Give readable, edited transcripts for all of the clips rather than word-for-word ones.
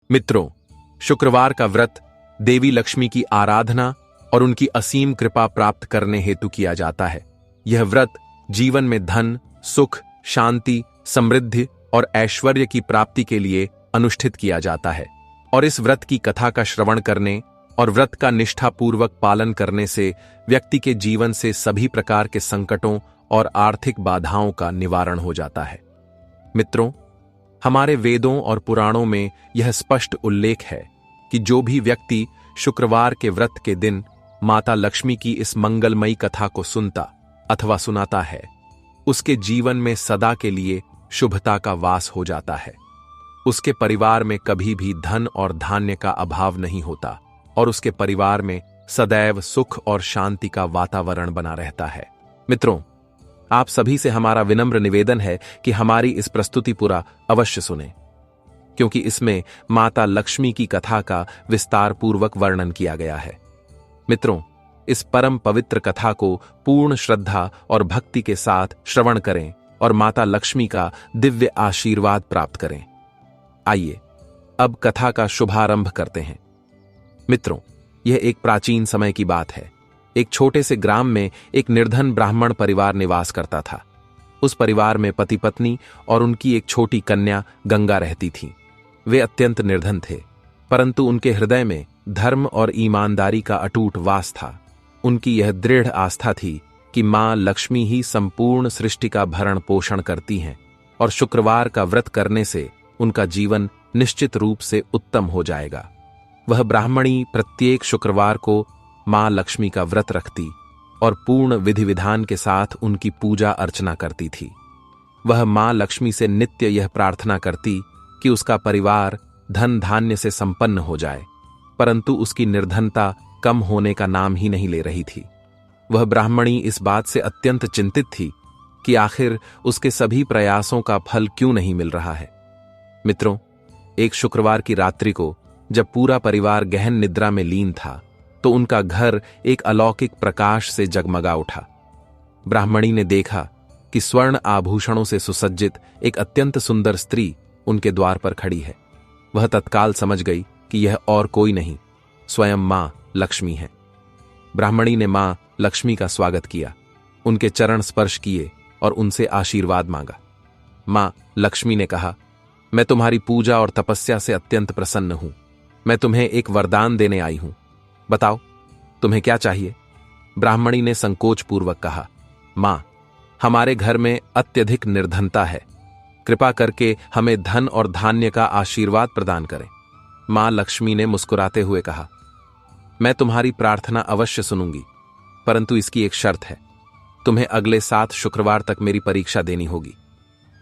मित्रों, शुक्रवार का व्रत देवी लक्ष्मी की आराधना और उनकी असीम कृपा प्राप्त करने हेतु किया जाता है। यह व्रत जीवन में धन, सुख, शांति, समृद्धि और ऐश्वर्य की प्राप्ति के लिए अनुष्ठित किया जाता है। और इस व्रत की कथा का श्रवण करने और व्रत का निष्ठापूर्वक पालन करने से व्यक्ति के जीवन से सभी प्रकार के संकटों और आर्थिक बाधाओं का निवारण हो जाता है। मित्रों, हमारे वेदों और पुराणों में यह स्पष्ट उल्लेख है कि जो भी व्यक्ति शुक्रवार के व्रत के दिन माता लक्ष्मी की इस मंगलमयी कथा को सुनता अथवा सुनाता है, उसके जीवन में सदा के लिए शुभता का वास हो जाता है। उसके परिवार में कभी भी धन और धान्य का अभाव नहीं होता और उसके परिवार में सदैव सुख और शांति का वातावरण बना रहता है। मित्रों, आप सभी से हमारा विनम्र निवेदन है कि हमारी इस प्रस्तुति पूरा अवश्य सुनें, क्योंकि इसमें माता लक्ष्मी की कथा का विस्तार पूर्वक वर्णन किया गया है। मित्रों, इस परम पवित्र कथा को पूर्ण श्रद्धा और भक्ति के साथ श्रवण करें और माता लक्ष्मी का दिव्य आशीर्वाद प्राप्त करें। आइए अब कथा का शुभारंभ करते हैं। मित्रों, यह एक प्राचीन समय की बात है। एक छोटे से ग्राम में एक निर्धन ब्राह्मण परिवार निवास करता था। उस परिवार में पति पत्नी और उनकी एक छोटी कन्या गंगा रहती थी। वे अत्यंत निर्धन थे, परंतु उनके हृदय में धर्म और ईमानदारी का अटूट वास था। उनकी यह दृढ़ आस्था थी कि मां लक्ष्मी ही संपूर्ण सृष्टि का भरण पोषण करती हैं और शुक्रवार का व्रत करने से उनका जीवन निश्चित रूप से उत्तम हो जाएगा। वह ब्राह्मणी प्रत्येक शुक्रवार को मां लक्ष्मी का व्रत रखती और पूर्ण विधि विधान के साथ उनकी पूजा अर्चना करती थी। वह मां लक्ष्मी से नित्य यह प्रार्थना करती कि उसका परिवार धन धान्य से संपन्न हो जाए, परंतु उसकी निर्धनता कम होने का नाम ही नहीं ले रही थी। वह ब्राह्मणी इस बात से अत्यंत चिंतित थी कि आखिर उसके सभी प्रयासों का फल क्यों नहीं मिल रहा है। मित्रों, एक शुक्रवार की रात्रि को जब पूरा परिवार गहन निद्रा में लीन था, तो उनका घर एक अलौकिक प्रकाश से जगमगा उठा। ब्राह्मणी ने देखा कि स्वर्ण आभूषणों से सुसज्जित एक अत्यंत सुंदर स्त्री उनके द्वार पर खड़ी है। वह तत्काल समझ गई कि यह और कोई नहीं, स्वयं मां लक्ष्मी है। ब्राह्मणी ने मां लक्ष्मी का स्वागत किया, उनके चरण स्पर्श किए और उनसे आशीर्वाद मांगा। मां लक्ष्मी ने कहा, मैं तुम्हारी पूजा और तपस्या से अत्यंत प्रसन्न हूं। मैं तुम्हें एक वरदान देने आई हूं। बताओ, तुम्हें क्या चाहिए? ब्राह्मणी ने संकोचपूर्वक कहा, मां, हमारे घर में अत्यधिक निर्धनता है। कृपा करके हमें धन और धान्य का आशीर्वाद प्रदान करें। मां लक्ष्मी ने मुस्कुराते हुए कहा, मैं तुम्हारी प्रार्थना अवश्य सुनूंगी, परंतु इसकी एक शर्त है। तुम्हें अगले 7 शुक्रवार तक मेरी परीक्षा देनी होगी।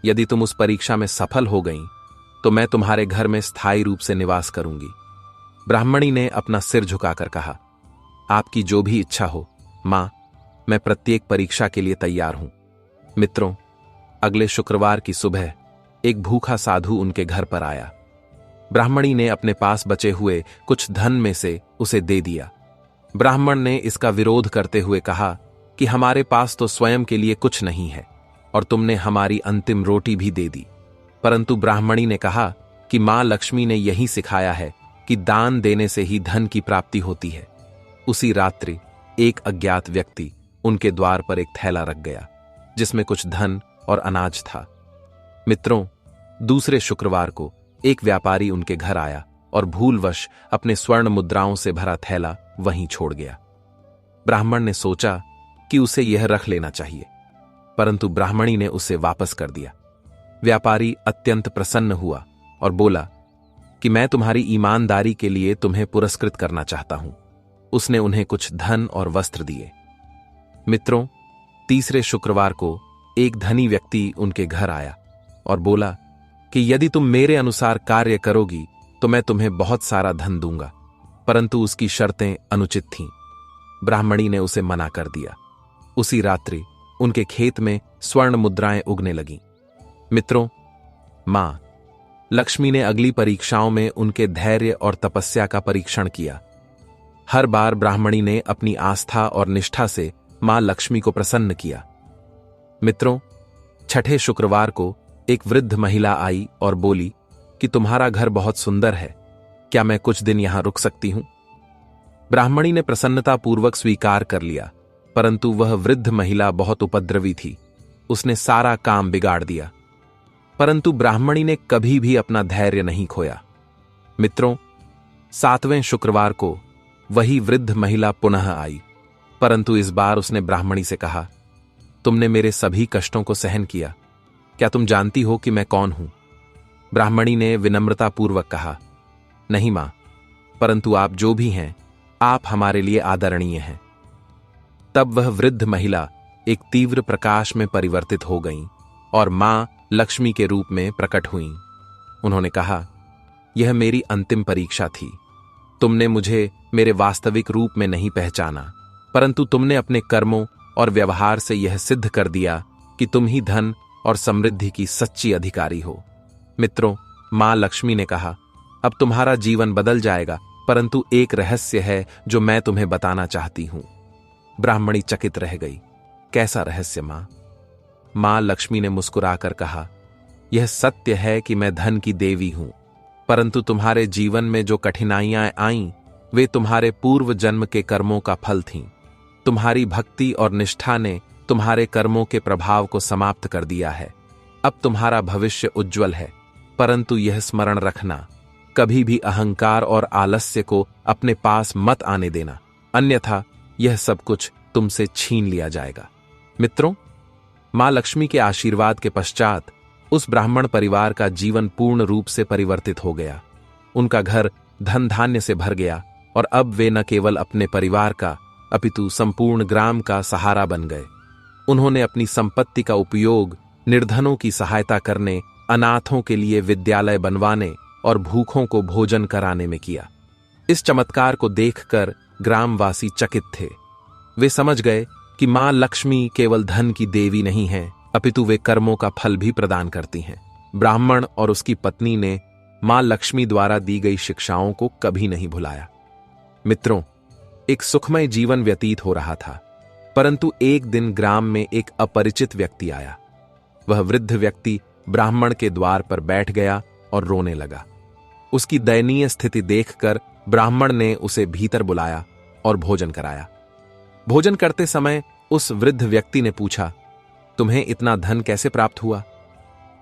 यदि तुम उस परीक्षा में सफल हो गई तो मैं तुम्हारे घर में स्थायी रूप से निवास करूंगी। ब्राह्मणी ने अपना सिर झुकाकर कहा, आपकी जो भी इच्छा हो मां, मैं प्रत्येक परीक्षा के लिए तैयार हूं। मित्रों, अगले शुक्रवार की सुबह एक भूखा साधु उनके घर पर आया। ब्राह्मणी ने अपने पास बचे हुए कुछ धन में से उसे दे दिया। ब्राह्मण ने इसका विरोध करते हुए कहा कि हमारे पास तो स्वयं के लिए कुछ नहीं है और तुमने हमारी अंतिम रोटी भी दे दी। परंतु ब्राह्मणी ने कहा कि मां लक्ष्मी ने यही सिखाया है कि दान देने से ही धन की प्राप्ति होती है। उसी रात्रि एक अज्ञात व्यक्ति उनके द्वार पर एक थैला रख गया, जिसमें कुछ धन और अनाज था। मित्रों, दूसरे शुक्रवार को एक व्यापारी उनके घर आया और भूलवश अपने स्वर्ण मुद्राओं से भरा थैला वहीं छोड़ गया। ब्राह्मण ने सोचा कि उसे यह रख लेना चाहिए, परंतु ब्राह्मणी ने उसे वापस कर दिया। व्यापारी अत्यंत प्रसन्न हुआ और बोला कि मैं तुम्हारी ईमानदारी के लिए तुम्हें पुरस्कृत करना चाहता हूं। उसने उन्हें कुछ धन और वस्त्र दिए। मित्रों, तीसरे शुक्रवार को एक धनी व्यक्ति उनके घर आया और बोला कि यदि तुम मेरे अनुसार कार्य करोगी तो मैं तुम्हें बहुत सारा धन दूंगा, परंतु उसकी शर्तें अनुचित थीं। ब्राह्मणी ने उसे मना कर दिया। उसी रात्रि उनके खेत में स्वर्ण मुद्राएं उगने लगीं। मित्रों, मां लक्ष्मी ने अगली परीक्षाओं में उनके धैर्य और तपस्या का परीक्षण किया। हर बार ब्राह्मणी ने अपनी आस्था और निष्ठा से मां लक्ष्मी को प्रसन्न किया। मित्रों, छठे शुक्रवार को एक वृद्ध महिला आई और बोली कि तुम्हारा घर बहुत सुंदर है, क्या मैं कुछ दिन यहां रुक सकती हूं? ब्राह्मणी ने प्रसन्नतापूर्वक स्वीकार कर लिया, परंतु वह वृद्ध महिला बहुत उपद्रवी थी। उसने सारा काम बिगाड़ दिया। परंतु ब्राह्मणी ने कभी भी अपना धैर्य नहीं खोया। मित्रों, 7वें शुक्रवार को वही वृद्ध महिला पुनः आई, परंतु इस बार उसने ब्राह्मणी से कहा, तुमने मेरे सभी कष्टों को सहन किया, क्या तुम जानती हो कि मैं कौन हूं? ब्राह्मणी ने विनम्रतापूर्वक कहा, नहीं मां, परंतु आप जो भी हैं, आप हमारे लिए आदरणीय हैं। तब वह वृद्ध महिला एक तीव्र प्रकाश में परिवर्तित हो गईं और मां लक्ष्मी के रूप में प्रकट हुईं। उन्होंने कहा, यह मेरी अंतिम परीक्षा थी। तुमने मुझे मेरे वास्तविक रूप में नहीं पहचाना, परंतु तुमने अपने कर्मों और व्यवहार से यह सिद्ध कर दिया कि तुम ही धन और समृद्धि की सच्ची अधिकारी हो। मित्रों, मां लक्ष्मी ने कहा, अब तुम्हारा जीवन बदल जाएगा, परंतु एक रहस्य है जो मैं तुम्हें बताना चाहती हूं। ब्राह्मणी चकित रह गई। कैसा रहस्य मां? मां लक्ष्मी ने मुस्कुराकर कहा, यह सत्य है कि मैं धन की देवी हूं, परंतु तुम्हारे जीवन में जो कठिनाइयां आईं, वे तुम्हारे पूर्व जन्म के कर्मों का फल थीं। तुम्हारी भक्ति और निष्ठा ने तुम्हारे कर्मों के प्रभाव को समाप्त कर दिया है। अब तुम्हारा भविष्य उज्जवल है, परंतु यह स्मरण रखना, कभी भी अहंकार और आलस्य को अपने पास मत आने देना, अन्यथा यह सब कुछ तुमसे छीन लिया जाएगा। मित्रों, मां लक्ष्मी के आशीर्वाद के पश्चात उस ब्राह्मण परिवार का जीवन पूर्ण रूप से परिवर्तित हो गया। उनका घर धन धान्य से भर गया और अब वे न केवल अपने परिवार का अपितु संपूर्ण ग्राम का सहारा बन गए। उन्होंने अपनी संपत्ति का उपयोग निर्धनों की सहायता करने, अनाथों के लिए विद्यालय बनवाने और भूखों को भोजन कराने में किया। इस चमत्कार को देखकर ग्रामवासी चकित थे। वे समझ गए कि मां लक्ष्मी केवल धन की देवी नहीं है, अपितु वे कर्मों का फल भी प्रदान करती हैं। ब्राह्मण और उसकी पत्नी ने मां लक्ष्मी द्वारा दी गई शिक्षाओं को कभी नहीं भुलाया। मित्रों, एक सुखमय जीवन व्यतीत हो रहा था, परंतु एक दिन ग्राम में एक अपरिचित व्यक्ति आया। वह वृद्ध व्यक्ति ब्राह्मण के द्वार पर बैठ गया और रोने लगा। उसकी दयनीय स्थिति देखकर ब्राह्मण ने उसे भीतर बुलाया और भोजन कराया। भोजन करते समय उस वृद्ध व्यक्ति ने पूछा, तुम्हें इतना धन कैसे प्राप्त हुआ?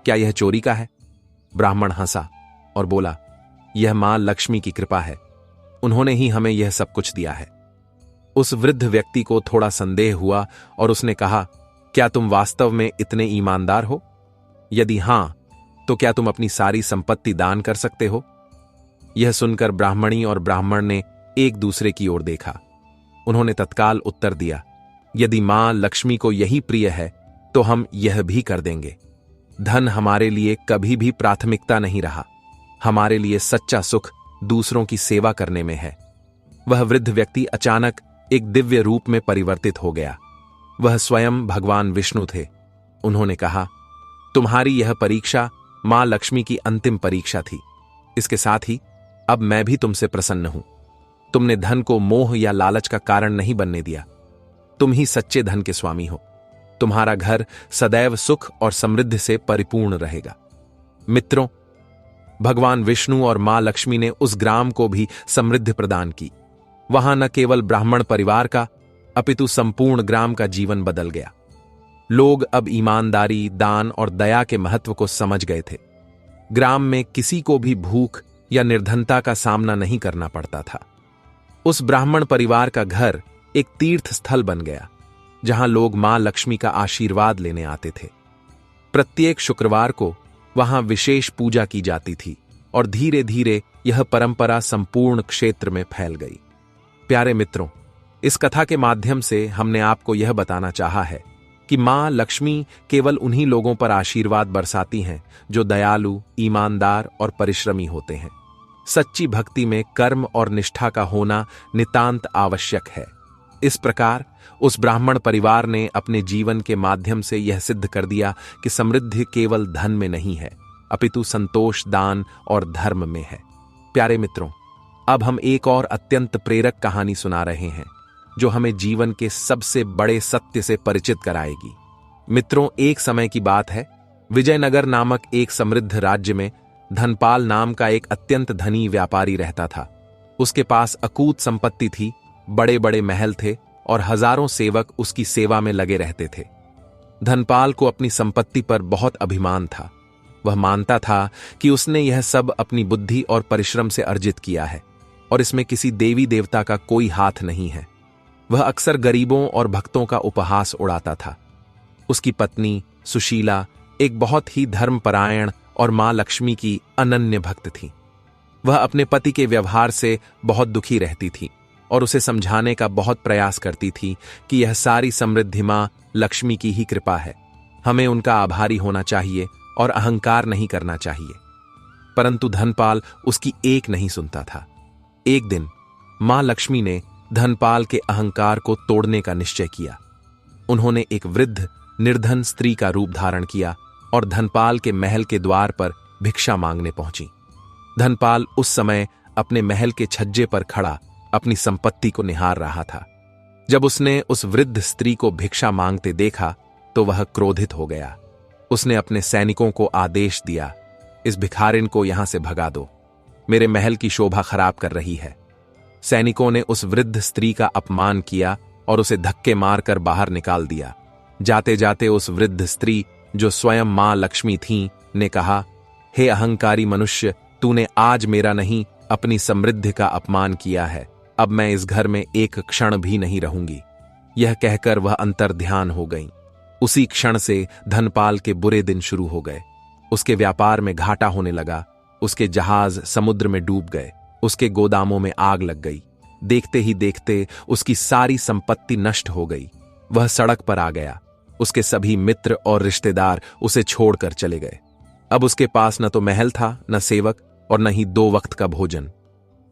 क्या यह चोरी का है? ब्राह्मण हंसा और बोला, यह मां लक्ष्मी की कृपा है, उन्होंने ही हमें यह सब कुछ दिया है। उस वृद्ध व्यक्ति को थोड़ा संदेह हुआ और उसने कहा, क्या तुम वास्तव में इतने ईमानदार हो? यदि हां, तो क्या तुम अपनी सारी संपत्ति दान कर सकते हो? यह सुनकर ब्राह्मणी और ब्राह्मण ने एक दूसरे की ओर देखा। उन्होंने तत्काल उत्तर दिया, यदि मां लक्ष्मी को यही प्रिय है तो हम यह भी कर देंगे। धन हमारे लिए कभी भी प्राथमिकता नहीं रहा। हमारे लिए सच्चा सुख दूसरों की सेवा करने में है। वह वृद्ध व्यक्ति अचानक एक दिव्य रूप में परिवर्तित हो गया। वह स्वयं भगवान विष्णु थे। उन्होंने कहा, तुम्हारी यह परीक्षा मां लक्ष्मी की अंतिम परीक्षा थी। इसके साथ ही अब मैं भी तुमसे प्रसन्न हूं। तुमने धन को मोह या लालच का कारण नहीं बनने दिया। तुम ही सच्चे धन के स्वामी हो। तुम्हारा घर सदैव सुख और समृद्धि से परिपूर्ण रहेगा। मित्रों, भगवान विष्णु और मां लक्ष्मी ने उस ग्राम को भी समृद्धि प्रदान की। वहां न केवल ब्राह्मण परिवार का, अपितु संपूर्ण ग्राम का जीवन बदल गया। लोग अब ईमानदारी, दान और दया के महत्व को समझ गए थे। ग्राम में किसी को भी भूख या निर्धनता का सामना नहीं करना पड़ता था। उस ब्राह्मण परिवार का घर एक तीर्थ स्थल बन गया, जहां लोग मां लक्ष्मी का आशीर्वाद लेने आते थे। प्रत्येक शुक्रवार को वहां विशेष पूजा की जाती थी और धीरे धीरे यह परंपरा संपूर्ण क्षेत्र में फैल गई। प्यारे मित्रों, इस कथा के माध्यम से हमने आपको यह बताना चाहा है कि मां लक्ष्मी केवल उन्हीं लोगों पर आशीर्वाद बरसाती हैं जो दयालु, ईमानदार और परिश्रमी होते हैं। सच्ची भक्ति में कर्म और निष्ठा का होना नितांत आवश्यक है। इस प्रकार उस ब्राह्मण परिवार ने अपने जीवन के माध्यम से यह सिद्ध कर दिया कि समृद्धि केवल धन में नहीं है, अपितु संतोष, दान और धर्म में है। प्यारे मित्रों, अब हम एक और अत्यंत प्रेरक कहानी सुना रहे हैं जो हमें जीवन के सबसे बड़े सत्य से परिचित कराएगी। मित्रों, एक समय की बात है, विजयनगर नामक एक समृद्ध राज्य में धनपाल नाम का एक अत्यंत धनी व्यापारी रहता था। उसके पास अकूत संपत्ति थी, बड़े बड़े महल थे और हजारों सेवक उसकी सेवा में लगे रहते थे। धनपाल को अपनी संपत्ति पर बहुत अभिमान था। वह मानता था कि उसने यह सब अपनी बुद्धि और परिश्रम से अर्जित किया है और इसमें किसी देवी देवता का कोई हाथ नहीं है। वह अक्सर गरीबों और भक्तों का उपहास उड़ाता था। उसकी पत्नी सुशीला एक बहुत ही धर्मपरायण और मां लक्ष्मी की अनन्य भक्त थी। वह अपने पति के व्यवहार से बहुत दुखी रहती थी और उसे समझाने का बहुत प्रयास करती थी कि यह सारी समृद्धि मां लक्ष्मी की ही कृपा है, हमें उनका आभारी होना चाहिए और अहंकार नहीं करना चाहिए। परंतु धनपाल उसकी एक नहीं सुनता था। एक दिन मां लक्ष्मी ने धनपाल के अहंकार को तोड़ने का निश्चय किया। उन्होंने एक वृद्ध निर्धन स्त्री का रूप धारण किया और धनपाल के महल के द्वार पर भिक्षा मांगने पहुंची। धनपाल उस समय अपने महल के छज्जे पर खड़ा अपनी संपत्ति को निहार रहा था। जब उसने उस वृद्ध स्त्री को भिक्षा मांगते देखा तो वह क्रोधित हो गया। उसने अपने सैनिकों को आदेश दिया, इस भिखारिन को यहां से भगा दो, मेरे महल की शोभा खराब कर रही है। सैनिकों ने उस वृद्ध स्त्री का अपमान किया और उसे धक्के मारकर बाहर निकाल दिया। जाते जाते उस वृद्ध स्त्री, जो स्वयं मां लक्ष्मी थीं, ने कहा, हे अहंकारी मनुष्य, तूने आज मेरा नहीं अपनी समृद्धि का अपमान किया है। अब मैं इस घर में एक क्षण भी नहीं रहूंगी। यह कहकर वह अंतर्ध्यान हो गई। उसी क्षण से धनपाल के बुरे दिन शुरू हो गए। उसके व्यापार में घाटा होने लगा। उसके जहाज समुद्र में डूब गए। उसके गोदामों में आग लग गई। देखते ही देखते उसकी सारी संपत्ति नष्ट हो गई। वह सड़क पर आ गया। उसके सभी मित्र और रिश्तेदार उसे छोड़कर चले गए। अब उसके पास न तो महल था, न सेवक और न ही 2 वक्त का भोजन।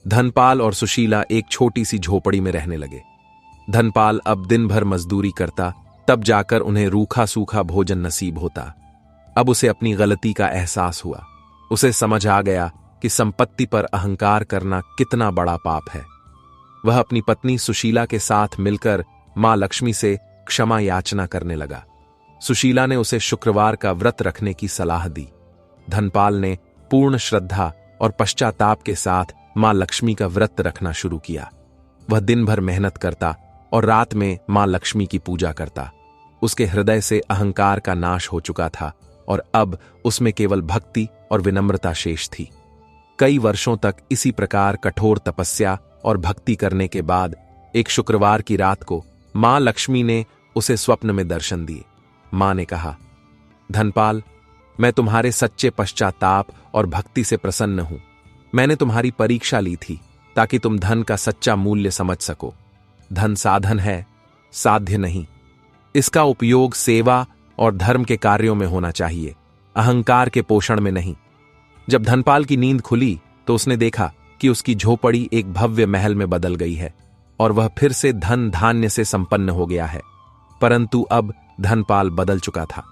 धनपाल और सुशीला एक छोटी सी झोपड़ी में रहने लगे। धनपाल अब दिन भर मजदूरी करता, तब जाकर उन्हें रूखा सूखा भोजन नसीब होता। अब उसे अपनी गलती का एहसास हुआ। उसे समझ आ गया कि संपत्ति पर अहंकार करना कितना बड़ा पाप है। वह अपनी पत्नी सुशीला के साथ मिलकर मां लक्ष्मी से क्षमा याचना करने लगा। सुशीला ने उसे शुक्रवार का व्रत रखने की सलाह दी। धनपाल ने पूर्ण श्रद्धा और पश्चाताप के साथ मां लक्ष्मी का व्रत रखना शुरू किया। वह दिन भर मेहनत करता और रात में मां लक्ष्मी की पूजा करता। उसके हृदय से अहंकार का नाश हो चुका था और अब उसमें केवल भक्ति और विनम्रता शेष थी। कई वर्षों तक इसी प्रकार कठोर तपस्या और भक्ति करने के बाद एक शुक्रवार की रात को मां लक्ष्मी ने उसे स्वप्न में दर्शन दिए। मां ने कहा, धनपाल, मैं तुम्हारे सच्चे पश्चाताप और भक्ति से प्रसन्न हूं। मैंने तुम्हारी परीक्षा ली थी ताकि तुम धन का सच्चा मूल्य समझ सको। धन साधन है, साध्य नहीं। इसका उपयोग सेवा और धर्म के कार्यों में होना चाहिए, अहंकार के पोषण में नहीं। जब धनपाल की नींद खुली तो उसने देखा कि उसकी झोपड़ी एक भव्य महल में बदल गई है और वह फिर से धन धान्य से संपन्न हो गया है। परंतु अब धनपाल बदल चुका था।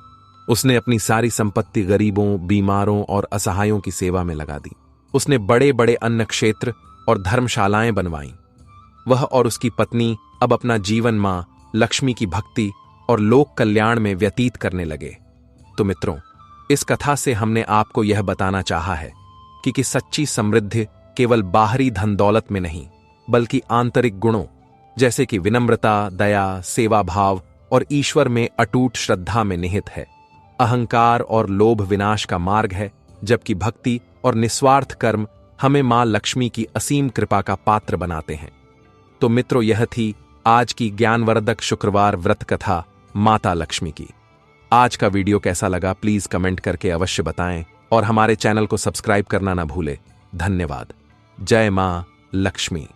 उसने अपनी सारी संपत्ति गरीबों, बीमारों और असहायों की सेवा में लगा दी। उसने बड़े बड़े अन्न क्षेत्र और धर्मशालाएं बनवाईं। वह और उसकी पत्नी अब अपना जीवन मां लक्ष्मी की भक्ति और लोक कल्याण में व्यतीत करने लगे। तो मित्रों, इस कथा से हमने आपको यह बताना चाहा है कि सच्ची समृद्धि केवल बाहरी धन दौलत में नहीं, बल्कि आंतरिक गुणों जैसे कि विनम्रता, दया, सेवा भाव और ईश्वर में अटूट श्रद्धा में निहित है। अहंकार और लोभ विनाश का मार्ग है, जबकि भक्ति और निस्वार्थ कर्म हमें मां लक्ष्मी की असीम कृपा का पात्र बनाते हैं। तो मित्रों, यह थी आज की ज्ञानवर्धक शुक्रवार व्रत कथा माता लक्ष्मी की। आज का वीडियो कैसा लगा प्लीज कमेंट करके अवश्य बताएं और हमारे चैनल को सब्सक्राइब करना ना भूलें। धन्यवाद। जय मां लक्ष्मी।